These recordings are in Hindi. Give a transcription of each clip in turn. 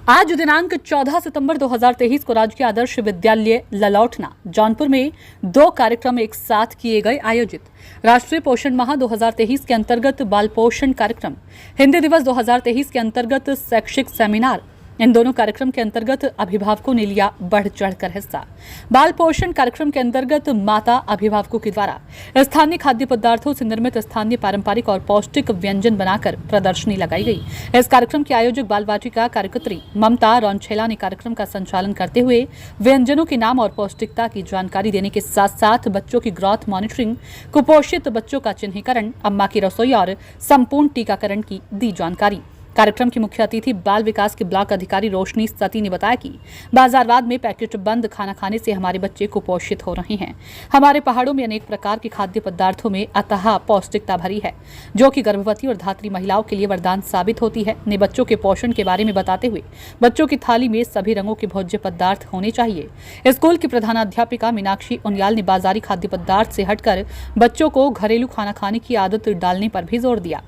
आज दिनांक 14 सितंबर 2023 को राजकीय आदर्श विद्यालय ललौटना जौनपुर में 2 कार्यक्रम एक साथ किए गए आयोजित। राष्ट्रीय पोषण माह 2023 के अंतर्गत बाल पोषण कार्यक्रम, हिंदी दिवस 2023 के अंतर्गत शैक्षिक सेमिनार। इन दोनों कार्यक्रम के अंतर्गत अभिभावकों ने लिया बढ़ चढ़कर हिस्सा। बाल पोषण कार्यक्रम के अंतर्गत माता अभिभावकों के द्वारा स्थानीय खाद्य पदार्थों से निर्मित स्थानीय पारंपरिक और पौष्टिक व्यंजन बनाकर प्रदर्शनी लगाई गई। इस कार्यक्रम के आयोजक बाल वाटिका कार्यकर्त्री ममता रौनछेला ने कार्यक्रम का संचालन करते हुए व्यंजनों के नाम और पौष्टिकता की जानकारी देने के साथ साथ बच्चों की ग्रोथ मॉनिटरिंग, कुपोषित बच्चों का चिन्हीकरण, अम्मा की रसोई और संपूर्ण टीकाकरण की दी जानकारी। कार्यक्रम की मुख्य अतिथि बाल विकास के ब्लॉक अधिकारी रोशनी सती ने बताया कि बाजारवाद में पैकेट बंद खाना खाने से हमारे बच्चे कुपोषित हो रहे हैं। हमारे पहाड़ों में अनेक प्रकार के खाद्य पदार्थों में अथाह पौष्टिकता भरी है, जो कि गर्भवती और धात्री महिलाओं के लिए वरदान साबित होती है। ने बच्चों के पोषण के बारे में बताते हुए बच्चों की थाली में सभी रंगों के भोज्य पदार्थ होने चाहिए। स्कूल की प्रधानाध्यापिका मीनाक्षी उनियाल ने बाजारी खाद्य पदार्थ से हटकर बच्चों को घरेलू खाना खाने की आदत डालने पर भी जोर दिया।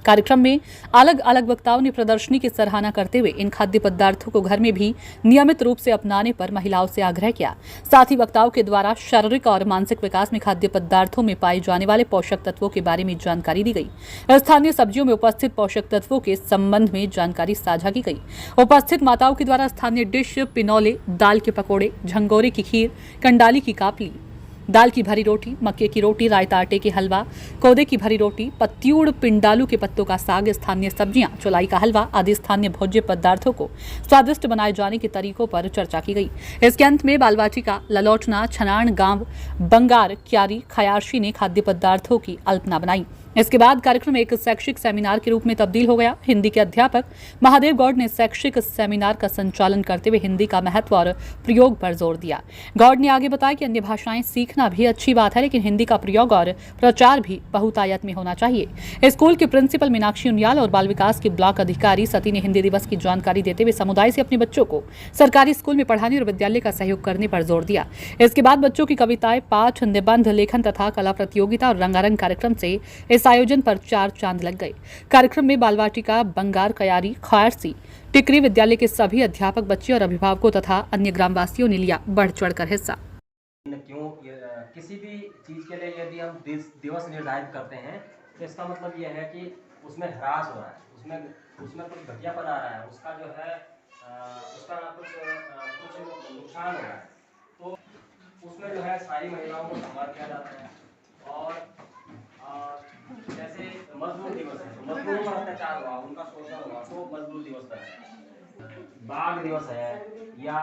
कार्यक्रम में अलग अलग वक्ताओं ने प्रदर्शनी की सराहना करते हुए इन खाद्य पदार्थों को घर में भी नियमित रूप से अपनाने पर महिलाओं से आग्रह किया। साथ ही वक्ताओं के द्वारा शारीरिक और मानसिक विकास में खाद्य पदार्थों में पाए जाने वाले पोषक तत्वों के बारे में जानकारी दी गई। स्थानीय सब्जियों में उपस्थित पोषक तत्वों के संबंध में जानकारी साझा की गई। उपस्थित माताओं के द्वारा स्थानीय डिश पिनौले, दाल के पकौड़े, झंगोरे की खीर, कंडाली की कापली, दाल की भरी रोटी, मक्के की रोटी, रायता आटे के हलवा, कोदे की भरी रोटी, पत्तियूड़ पिंडालू के पत्तों का साग, स्थानीय सब्जियां, चौलाई का हलवा आदि स्थानीय भोज्य पदार्थों को स्वादिष्ट बनाए जाने के तरीकों पर चर्चा की गई। इसके अंत में बाल वाटिका ललौटना छनाण गांव बंगार क्यारी खयारशी ने खाद्य पदार्थों की अल्पना बनाई। इसके बाद कार्यक्रम एक शैक्षिक सेमिनार के रूप में तब्दील हो गया। हिंदी के अध्यापक महादेव गौड़ ने शैक्षिक सेमिनार का संचालन करते हुए हिंदी का महत्व और प्रयोग पर जोर दिया। गौड़ ने आगे बताया कि अन्य भाषाएं सीखना भी अच्छी बात है, लेकिन हिंदी का प्रयोग और प्रचार भी बहुतायत में होना चाहिए। स्कूल के प्रिंसिपल मीनाक्षी उनियाल और बाल विकास के ब्लॉक अधिकारी सती ने हिंदी दिवस की जानकारी देते हुए समुदाय से अपने बच्चों को सरकारी स्कूल में पढ़ाने और विद्यालय का सहयोग करने पर जोर दिया। इसके बाद बच्चों की कविताएं, पाठ, निबंध, लेखन तथा कला प्रतियोगिता और रंगारंग कार्यक्रम से इस आयोजन पर 4 चांद लग गए। कार्यक्रम में बाल वाटिका बंगार कयारी खयारसी टिकरी विद्यालय के सभी अध्यापक, बच्चे और अभिभावकों तथा अन्य ग्रामवासियों ने लिया बढ़ चढ़कर हिस्सा। क्यों किसी भी चीज के लिए यदि हम दिवस निर्धारित करते हैं तो इसका मतलब यह है कि उसमें ह्रास हो रहा है, उसमें कुछ घटियापन आ रहा है, उसका जो है उसका कुछ नुकसान हो रहा है। तो उसमें जो है सारी महिलाओं को सम्मान किया जाता है। और जैसे मजदूर दिवस है तो मजदूरों पर अत्याचार हुआ, उनका शोषण हुआ तो मजदूर दिवस पर है। बाघ दिवस है या